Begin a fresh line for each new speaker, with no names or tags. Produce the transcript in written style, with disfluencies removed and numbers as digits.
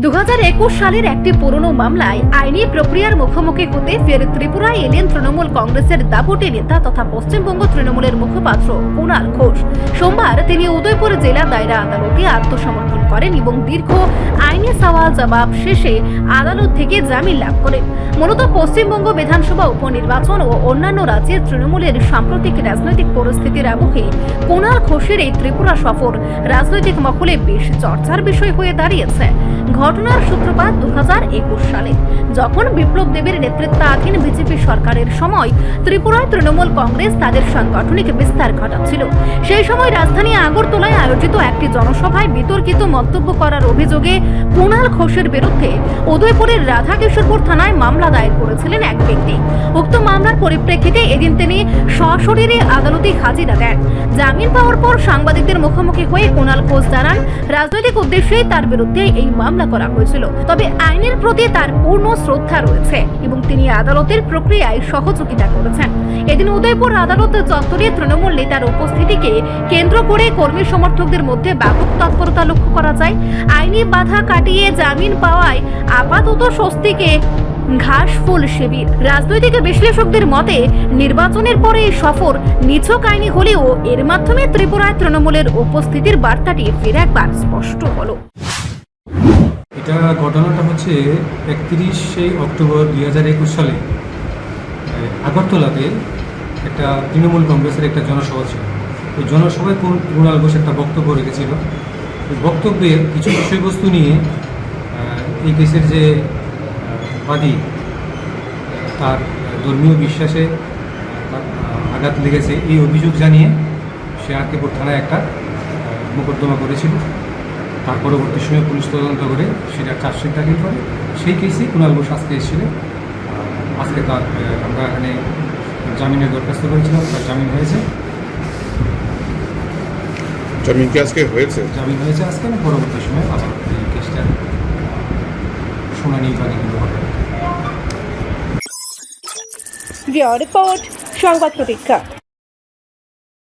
2021 সালের একটি পুরনো মামলায় আইনি প্রক্রিয়ার মুখোমুখি হতে ফের ত্রিপুরায় এলেন তৃণমূল কংগ্রেসের দাপুটে নেতা তথা পশ্চিমবঙ্গ তৃণমূলের মুখপাত্র কুণাল ঘোষ। সোমবার তিনি উদয়পুর জেলা দায়রা আদালতে আত্মসমর্পণ করেন এবং দীর্ঘ আইনি সওয়াল জবাব শেষে আদালত থেকে জামিন লাভ করেন। মূলত পশ্চিমবঙ্গ বিধানসভা উপনির্বাচন ও অন্যান্য রাজ্যের তৃণমূলের সাম্প্রতিক রাজনৈতিক পরিস্থিতির আবহে কুণাল ঘোষের এই ত্রিপুরা সফর রাজনৈতিক মহলে বেশ চর্চার বিষয় হয়ে দাঁড়িয়েছে। ঘটনার সূত্রপাত 2021 সালে, যখন বিপ্লব দেবের নেতৃত্বাধীন বিজেপি সরকারের সময় ত্রিপুরায় তৃণমূল কংগ্রেস তাদের সাংগঠনিক বিস্তার ঘটাচ্ছিল। সেই সময় রাজধানী আগরতলায় আয়োজিত একটি জনসভায় বিতর্কিত মন্তব্য করার অভিযোগে কুণাল ঘোষের বিরুদ্ধে উদয়পুরের রাধাকিশোরপুর থানায় মামলা দায়ের করেছিলেন এক ব্যক্তি। উক্ত মামলার পরিপ্রেক্ষিতে এদিন তিনি সশরীরে আদালতে হাজিরা দেন। জামিন পাওয়ার পর সাংবাদিকদের মুখোমুখি হয়ে কুণাল ঘোষ জানান, রাজনৈতিক উদ্দেশ্যেই তার বিরুদ্ধে এই মামলা করা হয়েছিল, তবে আইনের প্রতি তার পূর্ণ শ্রদ্ধা রয়েছে এবং তিনি আদালতের প্রক্রিয়ায় সহযোগিতা করেছেন। এদিন উদয়পুর আদালত চত্বরে তৃণমূল নেতার উপস্থিতিকে কেন্দ্র করে কর্মী সমর্থকদের মধ্যে ব্যাপক তৎপরতা লক্ষ্য করা যায়। আইনি বাধা কাটিয়ে জামিন পাওয়ায় আপাতত স্বস্তিকে ঘাসফুল শিবির। রাজনৈতিক বিশ্লেষকদের মতে নির্বাচনের পরে এই সফর নিছক আইনি হলেও এর মাধ্যমে ত্রিপুরায় তৃণমূলের উপস্থিতির বার্তাটি ফের একবার স্পষ্ট হলো।
এটা ঘটনাটা হচ্ছে 31 অক্টোবর 2021 সালে আগরতলাতে একটা তৃণমূল কংগ্রেসের একটা জনসভা ছিল। ওই জনসভায় কুণাল ঘোষ একটা বক্তব্য রেখেছিল। ওই বক্তব্যের কিছু বিষয়বস্তু নিয়ে এই কেসের যে বাদী, তার ধর্মীয় বিশ্বাসে আঘাত লেগেছে এই অভিযোগ জানিয়ে সে আরকেপুর থানায় একটা মোকদ্দমা করেছিল। তার পরবর্তী সময়ে পুলিশ তদন্ত করে সেটা চার্জশিট দাখিল করে। সেই কেসেই কুণাল ঘোষ আজকে এসেছিলেন। আজকে তার আমরা এখানে জামিনের দরখাস্ত করেছিলাম, তার জামিন হয়েছে।
জামিন কি আজকে হয়েছে?
জামিন হয়েছে আজকে, না পরবর্তী সময়ে আবার এই কেসটা শুনানি বাকি হবে।
রিপোর্ট সংবাদ প্রতীক্ষা।